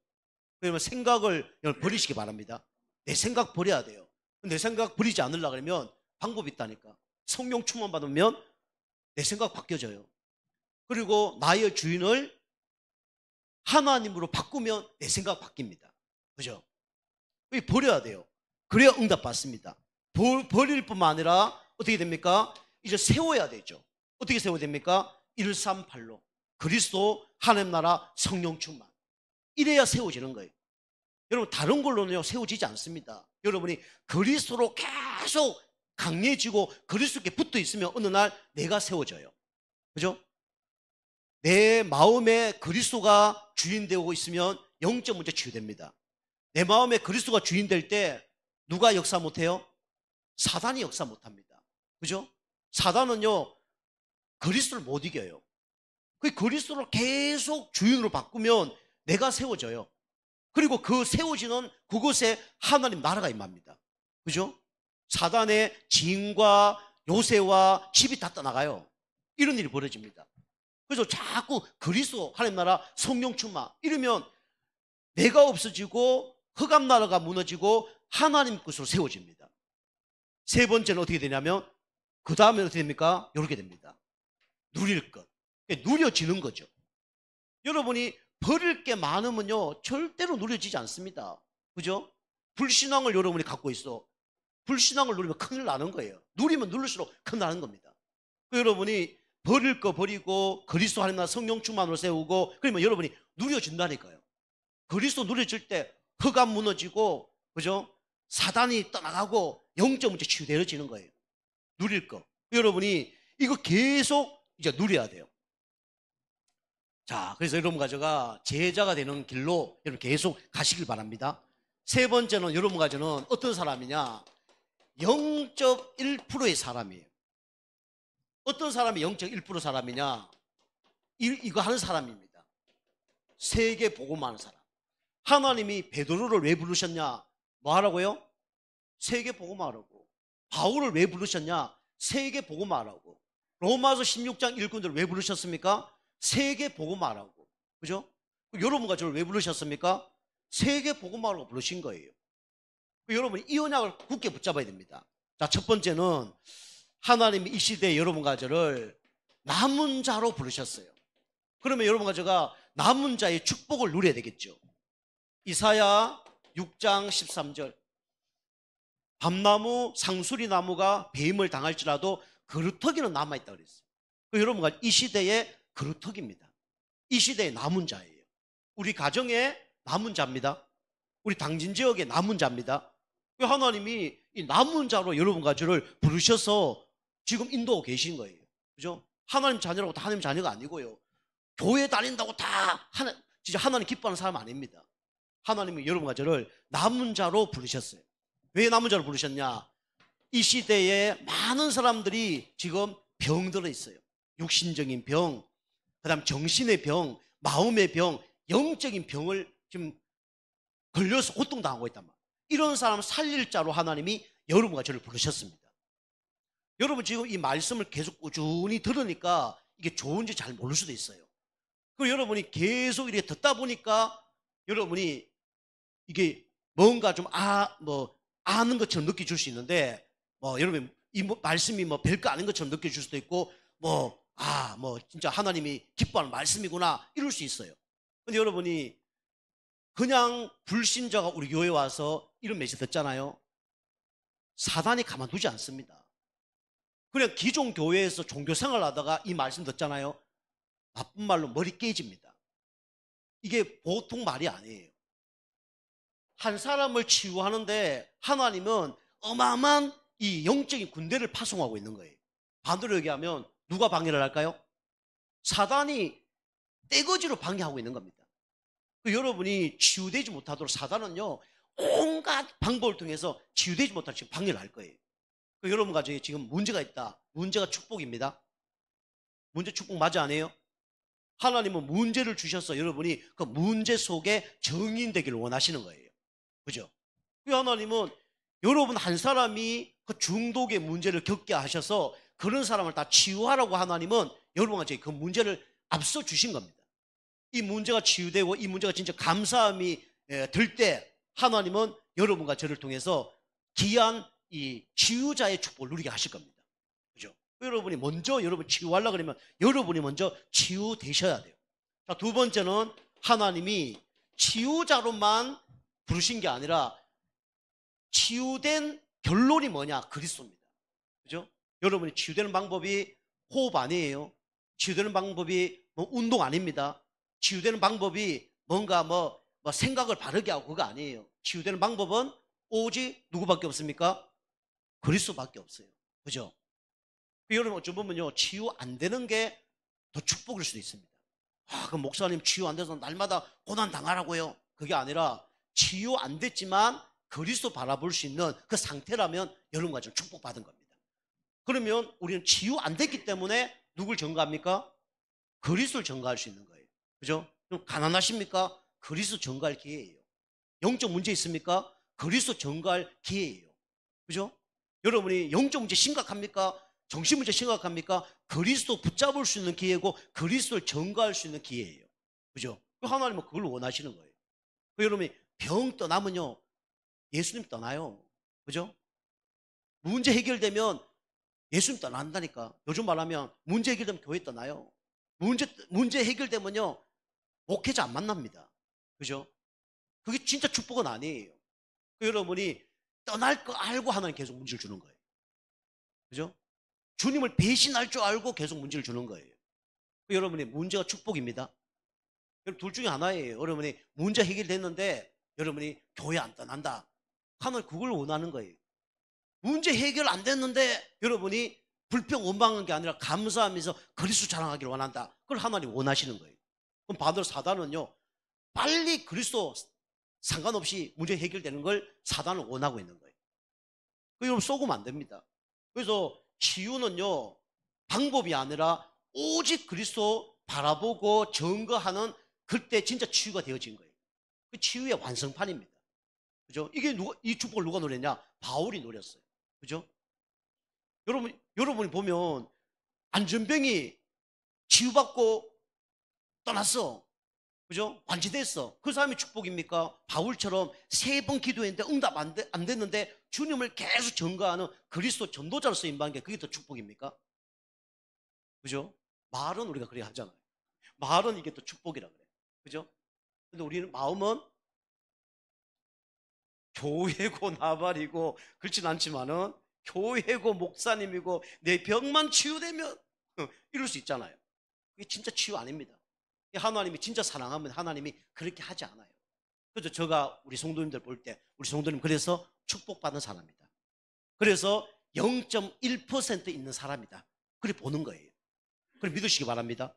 그러면 생각을 버리시기 바랍니다. 내 생각 버려야 돼요. 내 생각 버리지 않으려고 그러면 방법이 있다니까. 성령 충만 받으면 내 생각 바뀌어져요. 그리고 나의 주인을 하나님으로 바꾸면 내 생각 바뀝니다. 그죠? 버려야 돼요. 그래야 응답 받습니다. 버릴 뿐만 아니라 어떻게 됩니까? 이제 세워야 되죠. 어떻게 세워야 됩니까? 138로 그리스도, 하나님 나라, 성령 충만. 이래야 세워지는 거예요. 여러분 다른 걸로는요 세워지지 않습니다. 여러분이 그리스도로 계속 강해지고 그리스도께 붙어 있으면 어느 날 내가 세워져요. 그죠? 내 마음에 그리스도가 주인 되고 있으면 영적 문제 치유됩니다. 내 마음에 그리스도가 주인 될 때 누가 역사 못해요? 사단이 역사 못합니다. 그죠? 사단은요 그리스도를 못 이겨요. 그 그리스도를 계속 주인으로 바꾸면 내가 세워져요. 그리고 그 세워지는 그곳에 하나님 나라가 임합니다. 그죠? 사단의 지인과 요새와 집이 다 떠나가요. 이런 일이 벌어집니다. 그래서 자꾸 그리스도, 하나님 나라, 성령 충만 이러면 내가 없어지고 흑암 나라가 무너지고 하나님 것으로 세워집니다. 세 번째는 어떻게 되냐면 그 다음에 어떻게 됩니까? 이렇게 됩니다. 누릴 것. 누려지는 거죠. 여러분이 버릴 게 많으면요 절대로 누려지지 않습니다. 그죠? 불신앙을 여러분이 갖고 있어. 불신앙을 누리면 큰일 나는 거예요. 누리면 누릴수록 큰일 나는 겁니다. 여러분이 버릴 거 버리고 그리스도 하나님 나라 성령 충만으로 세우고 그러면 여러분이 누려진다니까요. 그리스도 누려질 때 흑암 무너지고 그죠? 사단이 떠나가고 영적 문제 치유되어지는 거예요. 누릴 거. 여러분이 이거 계속 이제 누려야 돼요. 자, 그래서 여러분 가져가 제자가 되는 길로 여러분 계속 가시길 바랍니다. 세 번째는 여러분 가져는 어떤 사람이냐? 0.1%의 사람이에요. 어떤 사람이 0.1% 사람이냐? 이거 하는 사람입니다. 세계 복음하는 사람. 하나님이 베드로를 왜 부르셨냐? 뭐 하라고요? 세계 복음하라고. 바울을 왜 부르셨냐? 세계 복음하라고. 로마서 16장 일꾼들을 왜 부르셨습니까? 세계 복음하라고. 그죠? 여러분과 저를 왜 부르셨습니까? 세계 복음하라고 부르신 거예요. 여러분이 이 언약을 굳게 붙잡아야 됩니다. 자, 첫 번째는 하나님이 이 시대에 여러분과 저를 남은 자로 부르셨어요. 그러면 여러분과 제가 남은 자의 축복을 누려야 되겠죠. 이사야 6장 13절. 밤나무, 상수리 나무가 배임을 당할지라도 그루터기는 남아있다 그랬어요. 여러분과 이 시대의 그루터기입니다. 이 시대의 남은 자예요. 우리 가정의 남은 자입니다. 우리 당진 지역의 남은 자입니다. 하나님이 이 남은 자로 여러분과 저를 부르셔서 지금 인도하고 계신 거예요. 그죠? 하나님 자녀라고 다 하나님 자녀가 아니고요. 교회 다닌다고 다 진짜 하나님 기뻐하는 사람 아닙니다. 하나님이 여러분과 저를 남은 자로 부르셨어요. 왜 남은 자로 부르셨냐? 이 시대에 많은 사람들이 지금 병들어 있어요. 육신적인 병, 그다음 정신의 병, 마음의 병, 영적인 병을 지금 걸려서 고통당하고 있단 말이에요. 이런 사람 살릴 자로 하나님이 여러분과 저를 부르셨습니다. 여러분 지금 이 말씀을 계속 꾸준히 들으니까 이게 좋은지 잘 모를 수도 있어요. 그리고 여러분이 계속 이렇게 듣다 보니까 여러분이 이게 뭔가 좀 아는 것처럼 느껴질 수 있는데 여러분 이 말씀이 별거 아닌 것처럼 느껴질 수도 있고 진짜 하나님이 기뻐하는 말씀이구나 이럴 수 있어요. 근데 여러분이 그냥 불신자가 우리 교회에 와서 이런 메시지 듣잖아요. 사단이 가만두지 않습니다. 그냥 기존 교회에서 종교생활 하다가 이 말씀 듣잖아요. 나쁜 말로 머리 깨집니다. 이게 보통 말이 아니에요. 한 사람을 치유하는데 하나님은 어마어마한 이 영적인 군대를 파송하고 있는 거예요. 반대로 얘기하면 누가 방해를 할까요? 사단이 떼거지로 방해하고 있는 겁니다. 여러분이 치유되지 못하도록 사단은요 온갖 방법을 통해서 치유되지 못할 지금 방해를 할 거예요. 여러분 가정에 지금 문제가 있다. 문제가 축복입니다. 문제 축복 맞아 안 해요? 하나님은 문제를 주셔서 여러분이 그 문제 속에 정인되기를 원하시는 거예요. 그죠? 그 하나님은 여러분 한 사람이 그 중독의 문제를 겪게 하셔서 그런 사람을 다 치유하라고 하나님은 여러분한테 그 문제를 앞서 주신 겁니다. 이 문제가 치유되고 이 문제가 진짜 감사함이 들 때 하나님은 여러분과 저를 통해서 귀한 이 치유자의 축복을 누리게 하실 겁니다. 그죠? 여러분이 먼저 여러분 치유하려고 그러면 여러분이 먼저 치유되셔야 돼요. 자, 두 번째는 하나님이 치유자로만 부르신 게 아니라 치유된 결론이 뭐냐? 그리스도입니다. 그죠? 여러분이 치유되는 방법이 호흡 아니에요. 치유되는 방법이 뭐 운동 아닙니다. 치유되는 방법이 뭔가 뭐 생각을 바르게 하고 그거 아니에요. 치유되는 방법은 오직 누구밖에 없습니까? 그리스도밖에 없어요. 그죠? 여러분 어쩌 보면요, 치유 안 되는 게 더 축복일 수도 있습니다. 그럼 목사님 치유 안 돼서 날마다 고난 당하라고요? 그게 아니라 치유 안 됐지만 그리스도 바라볼 수 있는 그 상태라면 여러분과 좀 축복받은 겁니다. 그러면 우리는 치유 안 됐기 때문에 누굴 전가합니까? 그리스도를 전가할 수 있는 거예요. 그죠? 그럼 가난하십니까? 그리스도 전가할 기회예요. 영적 문제 있습니까? 그리스도 전가할 기회예요. 그죠? 여러분이 영적 문제 심각합니까? 정신 문제 심각합니까? 그리스도 붙잡을 수 있는 기회고 그리스도를 전가할 수 있는 기회예요. 그죠? 하나님은 그걸 원하시는 거예요. 여러분이 병 떠나면요, 예수님 떠나요. 그죠? 문제 해결되면 예수님 떠난다니까. 요즘 말하면 문제 해결되면 교회 떠나요. 문제 해결되면요, 목회자 안 만납니다. 그죠? 그게 진짜 축복은 아니에요. 여러분이 떠날 거 알고 하나님 계속 문제를 주는 거예요. 그죠? 주님을 배신할 줄 알고 계속 문제를 주는 거예요. 여러분이 문제가 축복입니다. 둘 중에 하나예요. 여러분이 문제 해결됐는데 여러분이 교회 안 떠난다. 하나님 그걸 원하는 거예요. 문제 해결 안 됐는데 여러분이 불평 원망한 게 아니라 감사하면서 그리스도 자랑하기를 원한다. 그걸 하나님 원하시는 거예요. 그럼 반대로 사단은요, 빨리 그리스도 상관없이 문제 해결되는 걸 사단은 원하고 있는 거예요. 여러분 속으면 안 됩니다. 그래서 치유는요, 방법이 아니라 오직 그리스도 바라보고 증거하는 그때 진짜 치유가 되어진 거예요. 그 치유의 완성판입니다. 그죠? 이 축복을 누가 노렸냐? 바울이 노렸어요. 그죠? 여러분이 보면 안전병이 치유받고 떠났어. 그죠? 완치됐어. 그 사람이 축복입니까? 바울처럼 3번 기도했는데 응답 안 됐는데 주님을 계속 전가하는 그리스도 전도자로 쓰임받은 게 그게 더 축복입니까? 그죠? 말은 우리가 그래 하잖아요. 말은 이게 또 축복이라 그래. 그죠? 근데 우리는 마음은 교회고 나발이고 그렇진 않지만은 교회고 목사님이고 내 병만 치유되면 이럴 수 있잖아요. 이게 진짜 치유 아닙니다. 하나님이 진짜 사랑하면 하나님이 그렇게 하지 않아요. 그래서 제가 우리 성도님들 볼 때 우리 성도님 그래서 축복받는 사람이다. 그래서 0.1% 있는 사람이다. 그래 보는 거예요. 그래 믿으시기 바랍니다.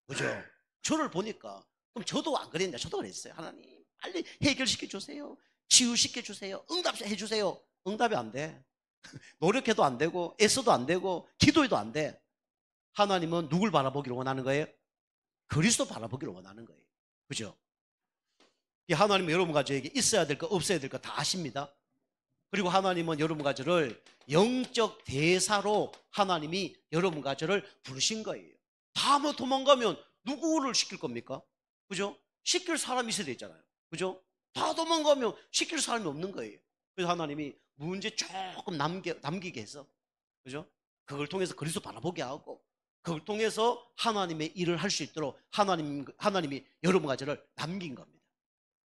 그죠? 저를 보니까 그럼 저도 안 그랬냐? 저도 그랬어요. 하나님 빨리 해결시켜 주세요. 치유시켜 주세요. 응답해 주세요. 응답이 안 돼. 노력해도 안 되고 애써도 안 되고 기도해도 안 돼. 하나님은 누굴 바라보기를 원하는 거예요? 그리스도 바라보기를 원하는 거예요. 그죠? 하나님은 여러분과 저에게 있어야 될 거 없어야 될 거 다 아십니다. 그리고 하나님은 여러분과 저를 영적 대사로 하나님이 여러분과 저를 부르신 거예요. 다 뭐 도망가면 누구를 시킬 겁니까? 그죠? 시킬 사람이 있어야 되잖아요. 그죠? 다 도망가면 시킬 사람이 없는 거예요. 그래서 하나님이 문제 조금 남기게 해서, 그죠? 그걸 통해서 그리스도 바라보게 하고, 그걸 통해서 하나님의 일을 할 수 있도록 하나님이 여러분과 저를 남긴 겁니다.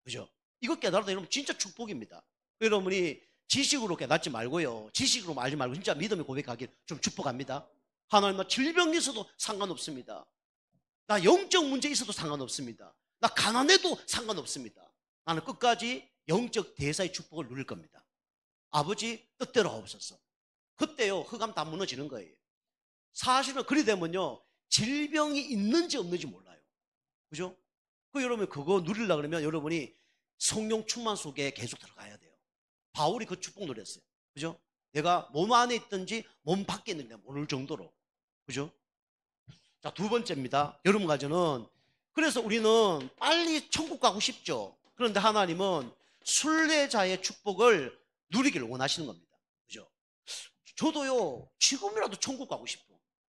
그죠? 이거 깨달아도 여러분 진짜 축복입니다. 여러분이 지식으로 깨닫지 말고요. 지식으로 알지 말고 진짜 믿음의 고백하기 좀 축복합니다. 하나님은 질병이 있어도 상관없습니다. 나 영적 문제 있어도 상관없습니다. 나 가난해도 상관없습니다. 나는 끝까지 영적 대사의 축복을 누릴 겁니다. 아버지 뜻대로 하옵소서. 그때요 흑암 다 무너지는 거예요. 사실은 그리 되면요 질병이 있는지 없는지 몰라요. 그죠? 여러분 그거 누리려고 그러면 여러분이 성령 충만 속에 계속 들어가야 돼요. 바울이 그 축복 누렸어요. 그죠? 내가 몸 안에 있든지 몸 밖에 있는지 모를 정도로. 그죠? 자, 두 번째입니다. 여러분 가정은, 그래서 우리는 빨리 천국 가고 싶죠. 그런데 하나님은 순례자의 축복을 누리기를 원하시는 겁니다. 그죠? 저도요, 지금이라도 천국 가고 싶어.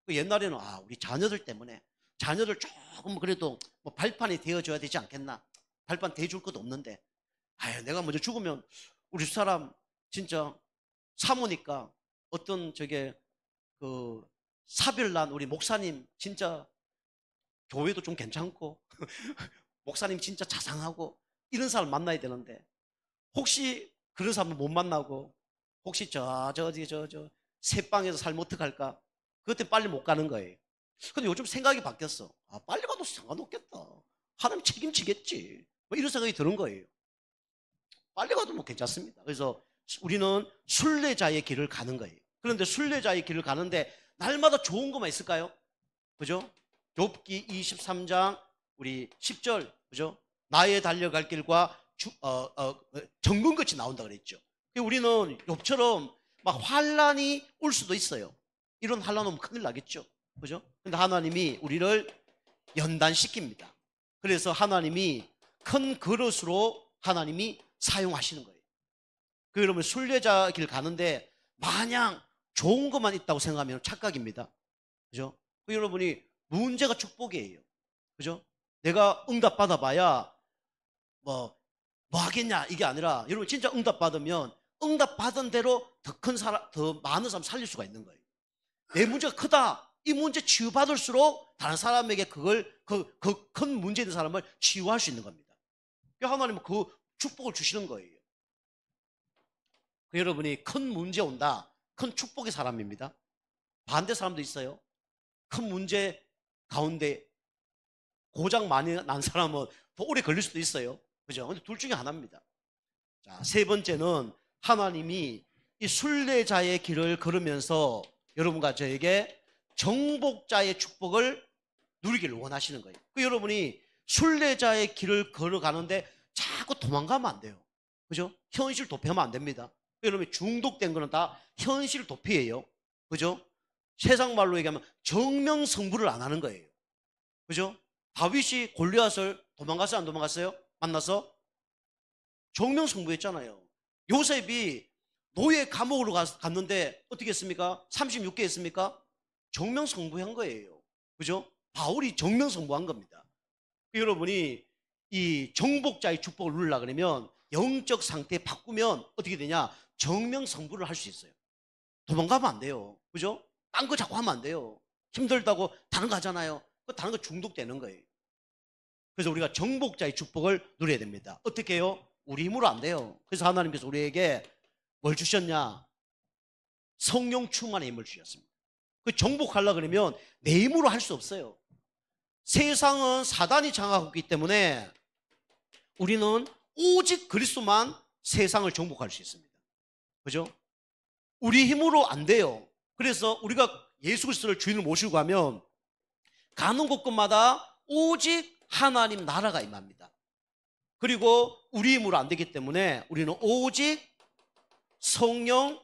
옛날에는 우리 자녀들 때문에 자녀들 조금 그래도 뭐 발판이 되어줘야 되지 않겠나? 발판 대줄 것도 없는데, 내가 먼저 죽으면 우리 사람 진짜 사모니까 어떤 그 사별난 우리 목사님 진짜 교회도 좀 괜찮고 목사님 진짜 자상하고 이런 사람 만나야 되는데, 혹시 그런 사람을 못 만나고 혹시 저 새방에서 살면 어떡할까? 그때 빨리 못 가는 거예요. 근데 요즘 생각이 바뀌었어. 빨리 가도 상관없겠다. 하나님 책임지겠지. 뭐 이런 생각이 드는 거예요. 빨리 가도 뭐 괜찮습니다. 그래서 우리는 순례자의 길을 가는 거예요. 그런데 순례자의 길을 가는데 날마다 좋은 것만 있을까요? 그죠? 욥기 23장 우리 10절, 그죠? 나의 달려갈 길과 정금같이 나온다 그랬죠. 우리는 욥처럼 막 환란이 올 수도 있어요. 이런 환란 오면 큰일 나겠죠. 그죠? 근데 하나님이 우리를 연단시킵니다. 그래서 하나님이 큰 그릇으로 하나님이 사용하시는 거예요. 여러분, 순례자 길 가는데 마냥 좋은 것만 있다고 생각하면 착각입니다. 그죠? 여러분이 문제가 축복이에요. 그죠? 내가 응답 받아봐야 뭐 하겠냐 이게 아니라, 여러분 진짜 응답 받으면 응답 받은 대로 더 많은 사람 살릴 수가 있는 거예요. 내 문제가 크다, 이 문제 치유받을수록 다른 사람에게 그 큰 문제 있는 사람을 치유할 수 있는 겁니다. 하나님은 그 축복을 주시는 거예요. 여러분이 큰 문제 온다, 큰 축복의 사람입니다. 반대 사람도 있어요. 큰 문제 가운데 고장 많이 난 사람은 더 오래 걸릴 수도 있어요. 그죠? 근데 둘 중에 하나입니다. 자, 세 번째는 하나님이 이 순례자의 길을 걸으면서 여러분과 저에게 정복자의 축복을 누리기를 원하시는 거예요. 여러분이 순례자의 길을 걸어가는데 자꾸 도망가면 안 돼요. 그죠? 현실 도피하면 안 됩니다. 여러분이 중독된 거는 다 현실 도피예요. 그죠? 세상 말로 얘기하면 정명성부를 안 하는 거예요. 그죠? 다윗이 골리앗을 도망갔어요? 안 도망갔어요? 만나서 정명성부했잖아요. 요셉이 노예 감옥으로 갔는데 어떻게 했습니까? 36개 했습니까? 정명성부한 거예요. 그죠? 바울이 정명성부한 겁니다. 여러분이 이 정복자의 축복을 누리려고 그러면 영적 상태 바꾸면 어떻게 되냐? 정명성부를 할 수 있어요. 도망가면 안 돼요. 그죠? 딴 거 자꾸 하면 안 돼요. 힘들다고 다른 거 하잖아요. 다른 거 중독되는 거예요. 그래서 우리가 정복자의 축복을 누려야 됩니다. 어떻게 해요? 우리 힘으로 안 돼요. 그래서 하나님께서 우리에게 뭘 주셨냐? 성령 충만의 힘을 주셨습니다. 그 정복하려고 그러면 내 힘으로 할 수 없어요. 세상은 사단이 장악하고 있기 때문에 우리는 오직 그리스도만 세상을 정복할 수 있습니다. 그죠? 우리 힘으로 안 돼요. 그래서 우리가 예수 그리스도를 주인을 모시고 가면 가는 곳곳마다 오직 하나님 나라가 임합니다. 그리고 우리 힘으로 안 되기 때문에 우리는 오직 성령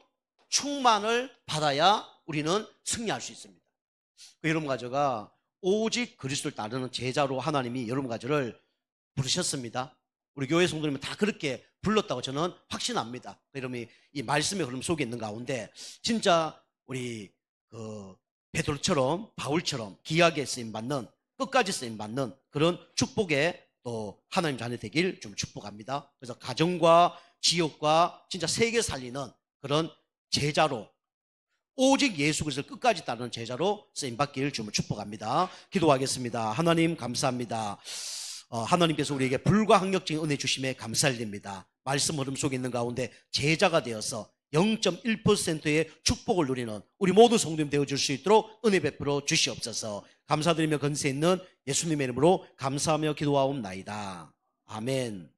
충만을 받아야 우리는 승리할 수 있습니다. 여러분 가져가 오직 그리스도를 따르는 제자로 하나님이 여러분 가져를 부르셨습니다. 우리 교회 성도님은 다 그렇게 불렀다고 저는 확신합니다. 여러분이 이 말씀의 흐름 속에 있는 가운데 진짜 우리 베드로처럼 바울처럼 귀하게 쓰임받는, 끝까지 쓰임받는 그런 축복에 또 하나님 자녀 되길 좀 축복합니다. 그래서 가정과 지역과 진짜 세계 살리는 그런 제자로, 오직 예수 그리스도를 끝까지 따르는 제자로 쓰임받기를 좀 축복합니다. 기도하겠습니다. 하나님 감사합니다. 하나님께서 우리에게 불가항력적인 은혜 주심에 감사드립니다. 말씀 흐름 속에 있는 가운데 제자가 되어서 0.1%의 축복을 누리는 우리 모두 성도님 되어줄 수 있도록 은혜 베풀어 주시옵소서. 감사드리며 건세 있는 예수님의 이름으로 감사하며 기도하옵나이다. 아멘.